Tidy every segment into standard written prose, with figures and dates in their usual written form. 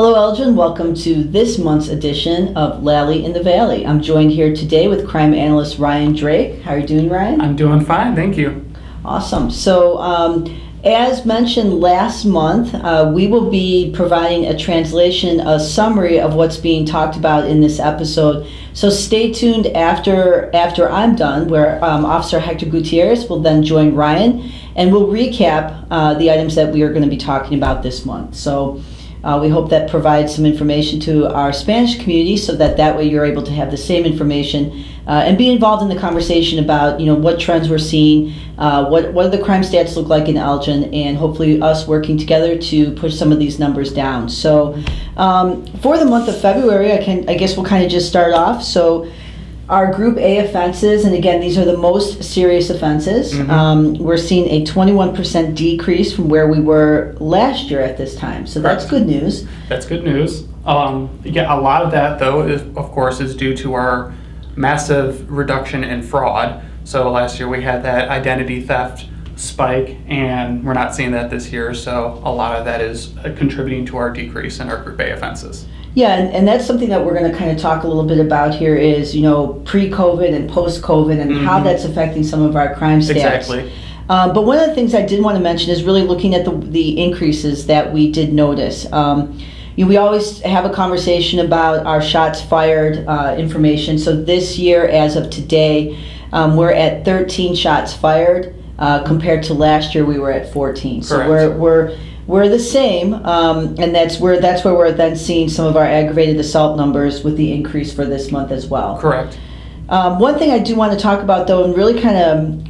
Hello, Elgin. Welcome to this month's edition of Lalley in the Valley. I'm joined here today with crime analyst Ryan Drake. How are you doing, Ryan? I'm doing fine, thank you. Awesome. So, as mentioned last month, we will be providing a translation, a summary of what's being talked about in this episode. So stay tuned after I'm done, where Officer Hector Gutierrez will then join Ryan, and we'll recap the items that we are going to be talking about this month. So we hope that provides some information to our Spanish community, so that way you're able to have the same information and be involved in the conversation about what trends we're seeing, what do the crime stats look like in Elgin, and hopefully us working together to push some of these numbers down. So for the month of February, I guess we'll kind of just start off. So our Group A offenses, and again, these are the most serious offenses. We're seeing a 21% decrease from where we were last year at this time. So that's good news. That's good news. Yeah, a lot of that, though, of course, is due to our massive reduction in fraud. So last year we had that identity theft spike, and we're not seeing that this year. So a lot of that is contributing to our decrease in our Group A offenses. Yeah, and that's something that we're going to kind of talk a little bit about here is, pre-COVID and post-COVID and how that's affecting some of our crime stats. Exactly. But one of the things I did want to mention is really looking at the increases that we did notice. We always have a conversation about our shots fired information. So this year, as of today, we're at 13 shots fired compared to last year we were at 14. So we're the same, and that's where we're then seeing some of our aggravated assault numbers with the increase for this month as well. Correct. One thing I do want to talk about, though, and really kind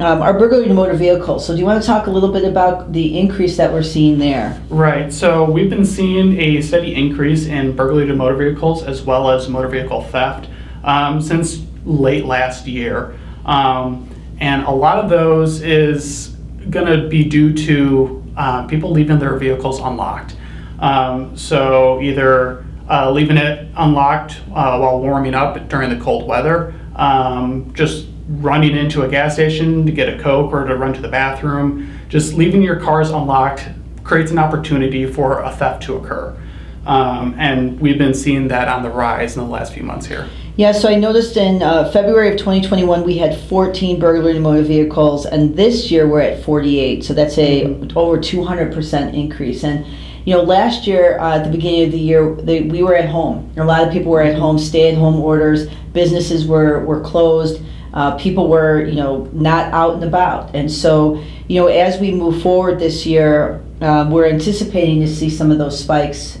of our burglary to motor vehicles. So do you want to talk a little bit about the increase that we're seeing there? Right. So we've been seeing a steady increase in burglary to motor vehicles as well as motor vehicle theft since late last year. And a lot of those is going to be due to people leaving their vehicles unlocked. So either leaving it unlocked while warming up during the cold weather, just running into a gas station to get a Coke or to run to the bathroom, just leaving your cars unlocked creates an opportunity for a theft to occur. And we've been seeing that on the rise in the last few months here. Yeah, so I noticed in February of 2021 we had 14 burglary to motor vehicles, and this year we're at 48. So that's over 200% increase. And last year at the beginning of the year we were at home. A lot of people were at home, stay-at-home orders. Businesses were closed. People were not out and about. And so as we move forward this year, we're anticipating to see some of those spikes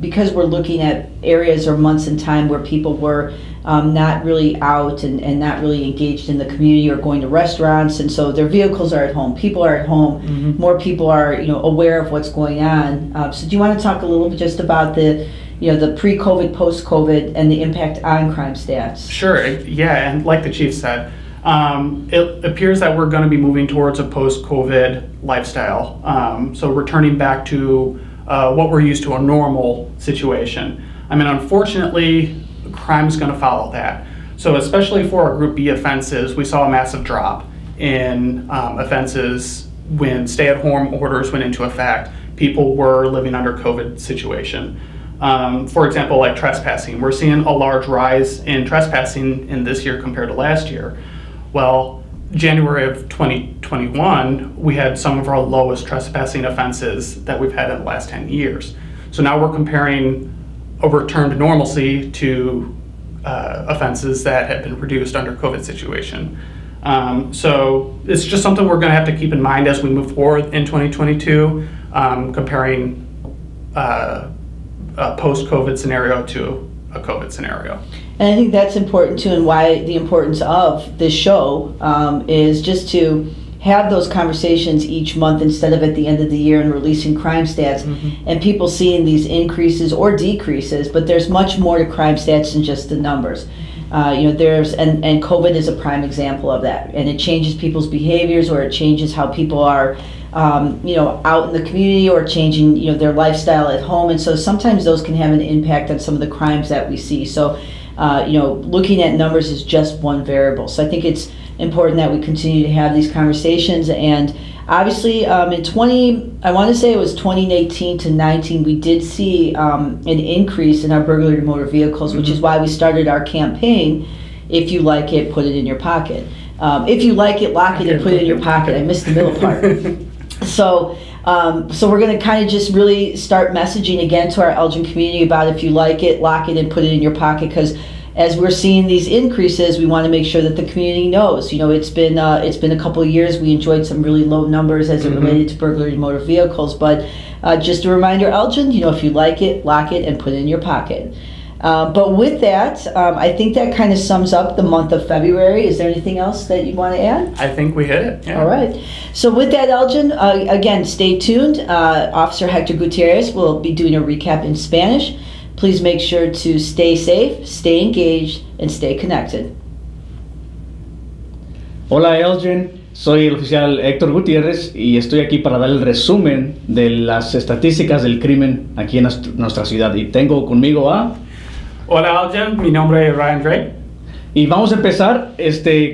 because we're looking at areas or months in time where people were not really out and not really engaged in the community or going to restaurants, and so their vehicles are at home. People are at home. More people are aware of what's going on. So do you want to talk a little bit just about the pre-COVID, post-COVID, and the impact on crime stats? Sure. Yeah, and like the chief said, it appears that we're going to be moving towards a post-COVID lifestyle. So returning back to what we're used to, a normal situation. I mean, unfortunately, crime is going to follow that. So especially for our Group B offenses, we saw a massive drop in offenses when stay-at-home orders went into effect. People were living under COVID situation. For example, like trespassing. We're seeing a large rise in trespassing in this year compared to last year. Well, January of 2021, we had some of our lowest trespassing offenses that we've had in the last 10 years. So now we're comparing a return to normalcy to offenses that had been reduced under COVID situation. So it's just something we're going to have to keep in mind as we move forward in 2022, comparing a post-COVID scenario to a COVID scenario. And I think that's important too, and why the importance of this show is just to have those conversations each month instead of at the end of the year and releasing crime stats and people seeing these increases or decreases. But there's much more to crime stats than just the numbers. There's and COVID is a prime example of that, and it changes people's behaviors, or it changes how people are out in the community, or changing their lifestyle at home. And so sometimes those can have an impact on some of the crimes that we see. So looking at numbers is just one variable. So I think it's important that we continue to have these conversations, and Obviously, I want to say it was 2018 to 19, we did see an increase in our burglary to motor vehicles, which is why we started our campaign, if you like it, put it in your pocket. If you like it, lock it and put it in your pocket. I missed the middle part. So we're going to kind of just really start messaging again to our Elgin community about if you like it, lock it and put it in your pocket, because as we're seeing these increases, we want to make sure that the community knows. You know, it's been a couple of years. We enjoyed some really low numbers as it related to burglary to motor vehicles, but just a reminder, Elgin, you know, if you like it, lock it and put it in your pocket. But with that, I think that kind of sums up the month of February. Is there anything else that you want to add? I think we hit it. Yeah. All right. So with that, Elgin, again, stay tuned. Officer Hector Gutierrez will be doing a recap in Spanish. Please make sure to stay safe, stay engaged, and stay connected. Hola Elgin, soy el oficial Héctor Gutiérrez y estoy aquí para dar el resumen de las estadísticas del crimen aquí en nuestra ciudad. Y tengo conmigo a... Hola Elgin, mi nombre es Ryan Drake. Y vamos a empezar,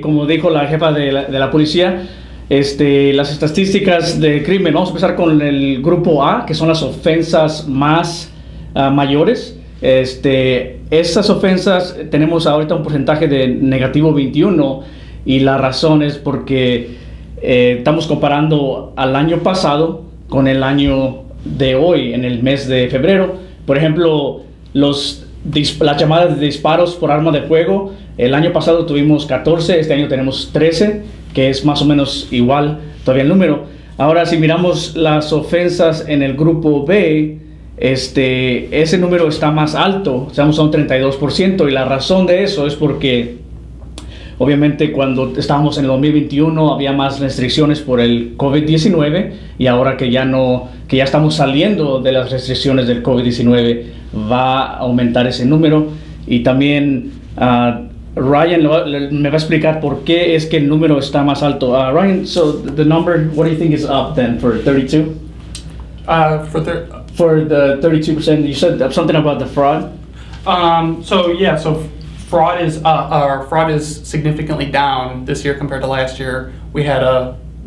como dijo la jefa de la policía, las estadísticas de crimen. Vamos a empezar con el grupo A, que son las ofensas más mayores. Estas ofensas tenemos ahorita un porcentaje de negativo 21 y la razón es porque estamos comparando al año pasado con el año de hoy, en el mes de febrero. Por ejemplo, las llamadas de disparos por arma de fuego, el año pasado tuvimos 14, este año tenemos 13, que es más o menos igual todavía el número. Ahora, si miramos las ofensas en el grupo B, ese número está más alto, estamos a un 32%, y la razón de eso es porque obviamente cuando estábamos en el 2021 había más restricciones por el COVID-19, y ahora que ya estamos saliendo de las restricciones del COVID-19 va a aumentar ese número. Y también Ryan me va a explicar por qué es que el número está más alto. Ryan, so the number, what do you think is up then for 32? For the 32%, you said something about the fraud. So fraud is significantly down this year compared to last year. We had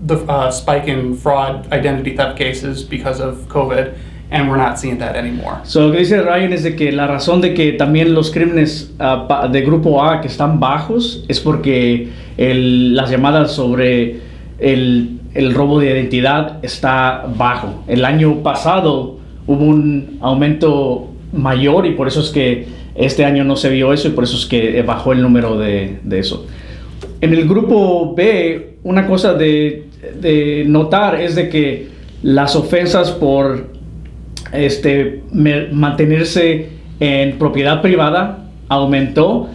the spike in fraud identity theft cases because of COVID, and we're not seeing that anymore. So lo que dice Ryan es de que la razón de que también los crímenes de grupo A que están bajos es porque las llamadas sobre el robo de identidad está bajo. El año pasado hubo un aumento mayor y por eso es que este año no se vio eso, y por eso es que bajó el número de eso. En el grupo B, una cosa de notar es de que las ofensas por mantenerse en propiedad privada aumentó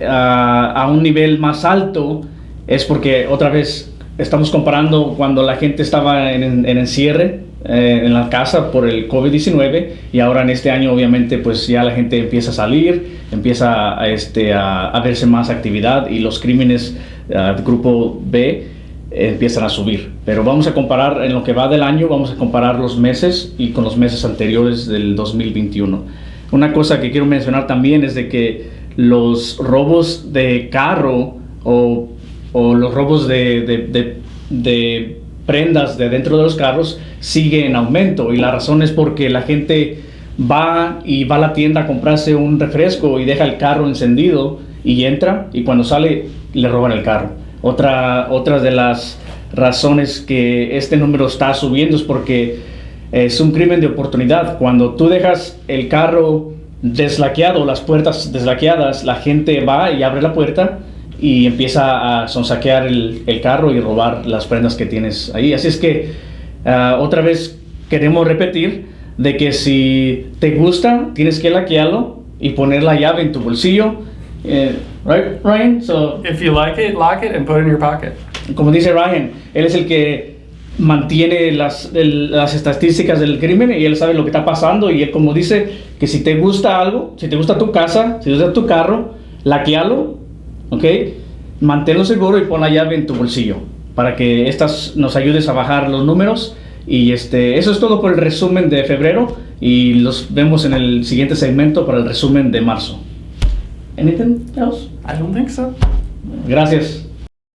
a un nivel más alto. Es porque otra vez estamos comparando cuando la gente estaba en encierre en la casa por el COVID-19, y ahora en este año obviamente pues ya la gente empieza a salir, empieza a verse más actividad, y los crímenes del grupo B empiezan a subir. Pero vamos a comparar en lo que va del año, vamos a comparar los meses y con los meses anteriores del 2021. Una cosa que quiero mencionar también es de que los robos de carro o los robos de prendas de dentro de los carros sigue en aumento, y la razón es porque la gente va a la tienda a comprarse un refresco y deja el carro encendido y entra, y cuando sale le roban el carro. Otra de las razones que este número está subiendo es porque es un crimen de oportunidad. Cuando tú dejas el carro deslaqueado, las puertas deslaqueadas, la gente va y abre la puerta y empieza a sonsaquear el carro y robar las prendas que tienes ahí. Así es que otra vez queremos repetir de que si te gusta, tienes que laquearlo y poner la llave en tu bolsillo. Right, Ryan? So, if you like it, lock it and put it in your pocket. Como dice Ryan, él es el que mantiene las estadísticas del crimen, y él sabe lo que está pasando, y él como dice que si te gusta algo, si te gusta tu casa, si te gusta tu carro, laquealo, ¿ok? Manténlo seguro y pon la llave en tu bolsillo para que nos ayudes a bajar los números. Y eso es todo por el resumen de febrero, y los vemos en el siguiente segmento para el resumen de marzo. Anything else? I don't think so. Gracias.